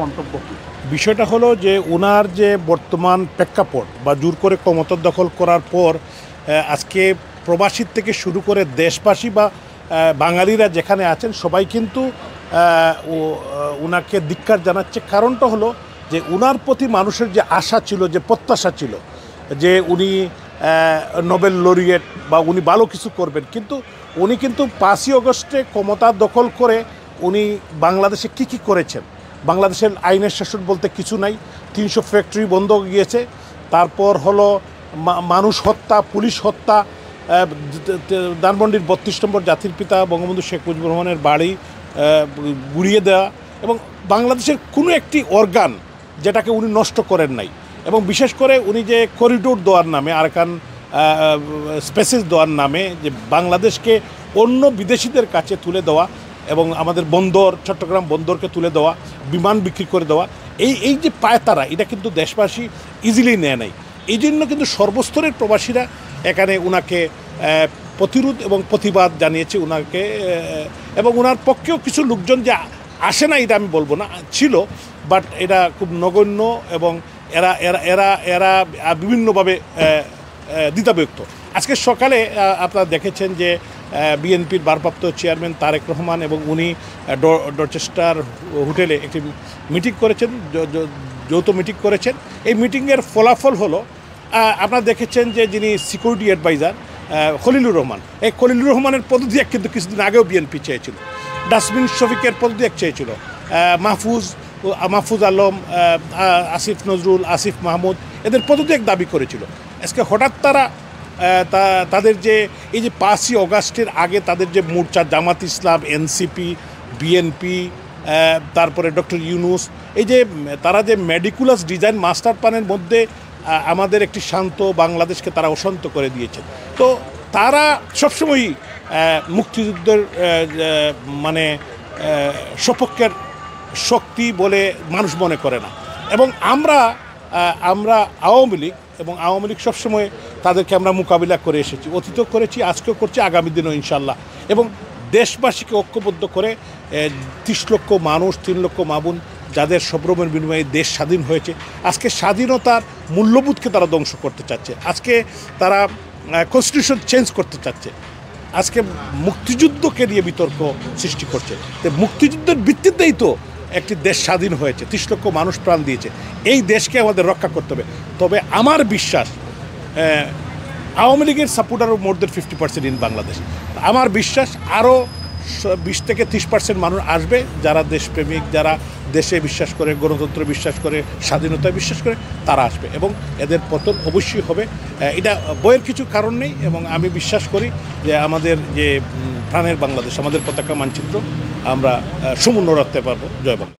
মন্তব্য কি? বিষয়টা হলো যে ওনার যে বর্তমান প্রেক্ষাপট বা জোর করে ক্ষমতা দখল করার পর আজকে প্রবাসীর থেকে শুরু করে দেশবাসী বা বাঙালিরা যেখানে আছেন সবাই কিন্তু ওনাকে ধিক্কার জানাচ্ছে। কারণটা হলো যে ওনার প্রতি মানুষের যে আশা ছিল, যে প্রত্যাশা ছিল যে উনি নোবেল লরিয়েট বা উনি ভালো কিছু করবেন, কিন্তু উনি কিন্তু 5ই আগস্টে ক্ষমতা দখল করে উনি বাংলাদেশে কি করেছেন। বাংলাদেশের আইনের শাসন বলতে কিছু নাই, 300 ফ্যাক্টরি বন্ধ গিয়েছে, তারপর হলো মানুষ হত্যা, পুলিশ হত্যা, ধানমন্ডির 32 নম্বর জাতির পিতা বঙ্গবন্ধু শেখ মুজিবুর রহমানের বাড়ি গুড়িয়ে দেওয়া, এবং বাংলাদেশের কোনো একটি অর্গান যেটাকে উনি নষ্ট করেন নাই। এবং বিশেষ করে উনি যে করিডোর দেওয়ার নামে, আরাকান স্পেসেস দেওয়ার নামে যে বাংলাদেশকে অন্য বিদেশিদের কাছে তুলে দেওয়া এবং আমাদের বন্দর, চট্টগ্রাম বন্দরকে তুলে দেওয়া, বিমান বিক্রি করে দেওয়া, এই যে পায়তারা, এটা কিন্তু দেশবাসী ইজিলি নেয় নাই। এই জন্য কিন্তু সর্বস্তরের প্রবাসীরা এখানে ওনাকে প্রতিরোধ এবং প্রতিবাদ জানিয়েছে ওনাকে, এবং ওনার পক্ষেও কিছু লোকজন যে আসে না এটা আমি বলবো না, ছিল, বাট এটা খুব নগণ্য, এবং এরা এরা এরা এরা বিভিন্নভাবে দ্বিধাবিভক্ত। আজকে সকালে আপনারা দেখেছেন যে বিএনপির ভারপ্রাপ্ত চেয়ারম্যান তারেক রহমান এবং উনি ডরচেস্টার হোটেলে একটি মিটিং করেছেন, যৌথ মিটিং করেছেন। এই মিটিংয়ের ফলাফল হলো, আপনারা দেখেছেন যে যিনি সিকিউরিটি অ্যাডভাইজার খলিলুর রহমান, এই খলিলুর রহমানের পদত্যাগ কিন্তু কিছুদিন আগেও বিএনপি চেয়েছিল। ডাস্টবিন শফিকের পদত্যাগ চেয়েছিল, মাহফুজ আলম, আসিফ নজরুল, আসিফ মাহমুদ, এদের পদত্যাগ দাবি করেছিল। আজকে হঠাৎ তাদের যে এই যে 5ই আগস্টের আগে তাদের যে মোর্চা, জামাত ইসলাম, এনসিপি, বিএনপি, তারপরে ডক্টর ইউনুস, এই যে তারা যে মেডিকুলাস ডিজাইন মাস্টার প্ল্যানের মধ্যে আমাদের একটি শান্ত বাংলাদেশকে তারা অশান্ত করে দিয়েছে। তো তারা সবসময়ই মুক্তিযুদ্ধের মানে সপক্ষের শক্তি বলে মানুষ মনে করে না। এবং আমরা আওয়ামী লীগ এবং আওয়ামী লীগ সবসময় তাদেরকে আমরা মোকাবিলা করে এসেছি, অতীতও করেছি, আজকেও করছি, আগামী দিনও ইনশাল্লাহ। এবং দেশবাসীকে ঐক্যবদ্ধ করে 30 লক্ষ মানুষ, 3 লক্ষ মাবুন, যাদের সব্রমের বিনিময়ে দেশ স্বাধীন হয়েছে, আজকে স্বাধীনতার মূল্যবোধকে তারা ধ্বংস করতে চাচ্ছে। আজকে তারা কনস্টিটিউশন চেঞ্জ করতে চাচ্ছে, আজকে মুক্তিযুদ্ধকে নিয়ে বিতর্ক সৃষ্টি করছে। তো মুক্তিযুদ্ধের ভিত্তিতেই তো একটি দেশ স্বাধীন হয়েছে, 30 লক্ষ মানুষ প্রাণ দিয়েছে। এই দেশকে আমাদের রক্ষা করতে হবে। তবে আমার বিশ্বাস আওয়ামী লীগের সাপোর্টারও মোর দেন 50% ইন বাংলাদেশ। আমার বিশ্বাস আরও 20 থেকে 30% মানুষ আসবে, যারা দেশপ্রেমিক, যারা দেশে বিশ্বাস করে, গণতন্ত্রে বিশ্বাস করে, স্বাধীনতায় বিশ্বাস করে, তারা আসবে এবং এদের পতন অবশ্যই হবে। এটা বইয়ের কিছু কারণ নেই, এবং আমি বিশ্বাস করি যে আমাদের যে প্রাণের বাংলাদেশ, আমাদের পতাকা মানচিত্র আমরা সমুন্নত রাখতে পারবো। জয় বাংলা।